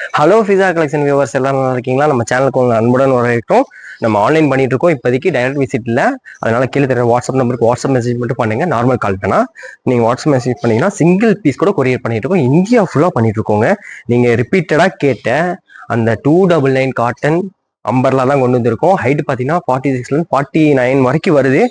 Hello Fiza collection viewers எல்லாம் நல்லா இருக்கீங்களா? நம்ம சேனலுக்கு உங்க அன்புடன் வரவேற்கிறோம். நம்ம ஆன்லைன் பண்ணிட்டு இருக்கோம். இப்போதைக்கு டைரக்ட் விசிட் இல்லை. அதனால கீழே தர வாட்ஸ்அப் நம்பருக்கு வாட்ஸ்அப் மெசேஜ் மட்டும் பண்ணுங்க. நார்மல் கால் பண்ணா நீங்க வாட்ஸ்அப் மெசேஜ் பண்ணீங்கன்னா சிங்கிள் பீஸ் கூட கொரியர் பண்ணிட்டு இருக்கோம். இந்தியா ஃபுல்லா பண்ணிட்டு இருக்கோங்க. நீங்க ரிப்பீட்டடா கேட்ட அந்த 299 காட்டன் அம்பர்லா தான் கொண்டு வந்திருக்கோம். ஹைட் பார்த்தீங்கன்னா 46 49 வரைக்கும் வருது.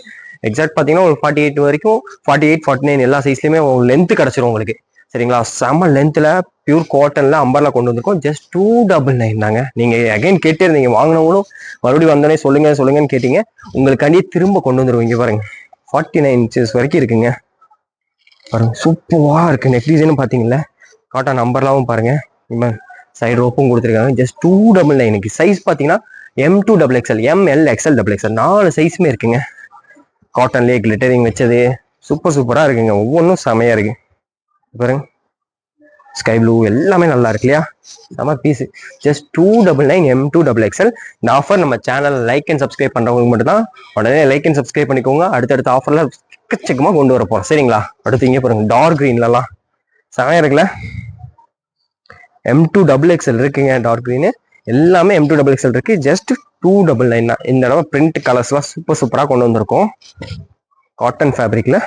எக்ஸாக்ட் பார்த்தீங்கன்னா ஒரு 48 வரைக்கும் 48 49 எல்லா சைஸ்லயுமே லென்த் கிடைச்சிரும் உங்களுக்கு. சரிங்களா? செம்ம லென்த்ல பியூர் காட்டன்ல அம்பர்லா கொண்டு வந்திருக்கோம். ஜஸ்ட் 299 தாங்க. நீங்க அகைன் கேட்டே இருந்தீங்க, வாங்கினவங்களும் மறுபடியும் வந்தோடனே சொல்லுங்கன்னு கேட்டீங்க. உங்களுக்காண்டி திரும்ப கொண்டு வந்துருவோம். இங்க பாருங்க 49 இன்ச்சஸ் வரைக்கும் இருக்குங்க. பாருங்க சூப்பரா இருக்கு. நெக் டிசைனும் பாத்தீங்களா, காட்டன் அம்பர்லாவும் பாருங்க. சைடு ரோப்பும் கொடுத்துருக்காங்க. ஜஸ்ட் 299. சைஸ் பாத்தீங்கன்னா M2XXL, ML, XL, XXL 4 சைஸுமே இருக்குங்க. காட்டன்லேயே கிளிட்டரிங் வச்சது சூப்பரா இருக்குங்க. ஒவ்வொன்றும் செமையா இருக்கு பாருங்க. ஸ்கை ப்ளூ எல்லாமே நல்லா இருக்கு இல்லையா? நம்ம பீஸ் ஜஸ்ட் 299 M2XXL. இந்த ஆஃபர் நம்ம சேனல் லைக் அண்ட் சப்ஸ்கிரைப் பண்றவங்களுக்கு மட்டும் தான். உடனே லைக் அண்ட் சப்ஸ்கிரைப் பண்ணிக்கோங்க. அடுத்தடுத்த ஆஃபர்ல எக்கச்சக்கமா கொண்டு வர போறோம். சரிங்களா? அடுத்து இங்கே பாருங்க, டார்க் கிரீன்லாம் செமையா இருக்குல்ல? M2XXL இருக்குங்க. டார்க் கிரீன் எல்லாமே M2XXL இருக்கு. ஜஸ்ட் 299 தான். இந்த தடவை பிரிண்ட் கலர்ஸ்லாம் சூப்பரா கொண்டு வந்திருக்கோம். காட்டன் ஃபேப்ரிக்ல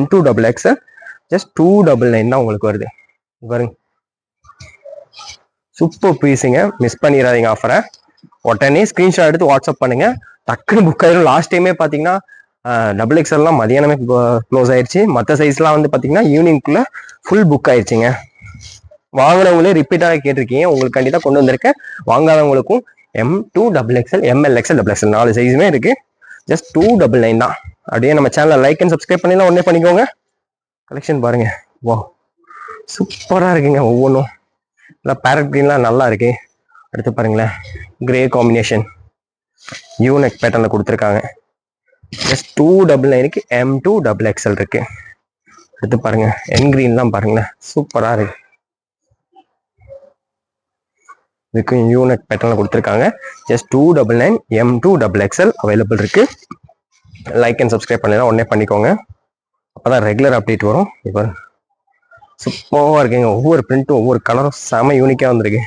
M2XXL ஜஸ்ட் 299 தான் உங்களுக்கு வருது. பாருங்க சூப்பர் பீஸுங்க. மிஸ் பண்ணிடாதீங்க ஆஃபரை. உடனே ஸ்கிரீன்ஷாட் எடுத்து வாட்ஸ்அப் பண்ணுங்க. டக்குன்னு புக் ஆயிடும். லாஸ்ட் டைமே பார்த்தீங்கன்னா XXLலாம் மதியானமே க்ளோஸ் ஆயிடுச்சு. மற்ற சைஸ்லாம் வந்து பார்த்தீங்கன்னா ஈவினிங்குள்ள ஃபுல் புக் ஆயிடுச்சுங்க. வாங்கினவங்களே ரிப்பீட்டாக கேட்டிருக்கீங்க. உங்களுக்கு கண்டிப்பாக கொண்டு வந்திருக்கேன். வாங்காதவங்களுக்கும் M2XXL, ML, XL, XXL 4 சைஸுமே இருக்கு. ஜஸ்ட் 299 தான். அப்படியே நம்ம சேனலை லைக் அண்ட் சப்ஸ்கிரைப் பண்ணிடலாம். உடனே பண்ணிக்கோங்க. கலெக்ஷன் பாருங்க, வா சூப்பரா இருக்குங்க. ஒவ்வொன்றும் இல்லை பேரட் கிரீன்லாம் நல்லா இருக்கு. அடுத்து பாருங்களேன், கிரே காம்பினேஷன் யூனெக் பேட்டர்ல கொடுத்துருக்காங்க. ஜஸ்ட் 299க்கு M2XXL இருக்கு. அடுத்து பாருங்க, என் கிரீன்லாம் பாருங்களேன் சூப்பரா இருக்கு. இதுக்கு யூனெக் பேட்டர்ல கொடுத்துருக்காங்க. ஜஸ்ட் 299 M2XXL அவைலபிள் இருக்கு. லைக் அண்ட் சப்ஸ்கிரைப் பண்ணலாம். உடனே பண்ணிக்கோங்க. அப்பதான் ரெகுலர் அப்டேட் வரும். இப்போ சூப்பராக இருக்குங்க. ஒவ்வொரு பிரிண்ட்டும் ஒவ்வொரு கலரும் செம யூனிக்காக வந்திருக்கு.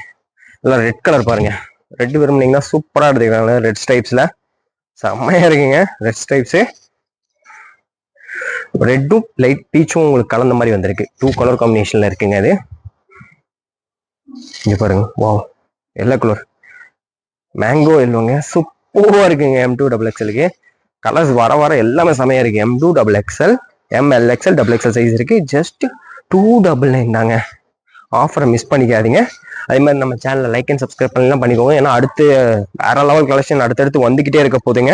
எல்லாம் ரெட் கலர் பாருங்க. ரெட் விரும்புனீங்கன்னா சூப்பராக எடுத்துக்கிறாங்க. ரெட் ஸ்டைப்ஸ்ல செம்மையா இருக்குங்க. ரெட் ஸ்டைப்ஸு ரெட்டும் லைட் பீச்சும் உங்களுக்கு கலந்த மாதிரி வந்திருக்கு. 2 கலர் காம்பினேஷன்ல இருக்குங்க. அது இங்க பாருங்க, வா எல்லோ கலர் மேங்கோ எல்லோங்க. சூப்பராக இருக்குங்க. M2XXLக்கு கலர்ஸ் வர எல்லாமே செமையா இருக்கு. M2XXL, ML, XL, XXL size இருக்கு. ஜஸ்ட் 299 தாங்க. ஆஃபரை மிஸ் பண்ணிக்காதீங்க. அதே மாதிரி நம்ம சேனலை லைக் அண்ட் சப்ஸ்கிரைப் பண்ணலாம் பண்ணிக்கோங்க. ஏன்னா அடுத்து வேற லெவல் கலெக்ஷன் அடுத்தடுத்து வந்துகிட்டே இருக்க போதுங்க.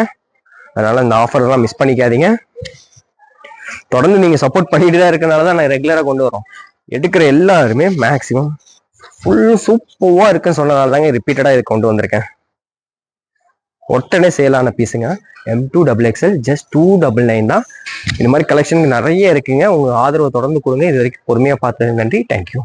அதனால இந்த ஆஃபர் எல்லாம் மிஸ் பண்ணிக்காதீங்க. தொடர்ந்து நீங்க சப்போர்ட் பண்ணிட்டு தான் இருக்கனால தான் நான் ரெகுலரா கொண்டு வரோம். எடுக்கிற எல்லாருமே மேக்சிமம் ஃபுல் சூப்பரா இருக்குன்னு சொன்னதால தாங்க ரிப்பீட்டடா இது கொண்டு வந்திருக்கேன். உடனே சேலான பீஸுங்க. M2XXL ஜஸ்ட் 299 தான். இந்த மாதிரி கலெக்ஷன் நிறைய இருக்குங்க. உங்க ஆதரவை தொடர்ந்து கொடுங்க. இது வரைக்கும் பொறுமையா பார்த்தது நன்றி. தேங்க்யூ.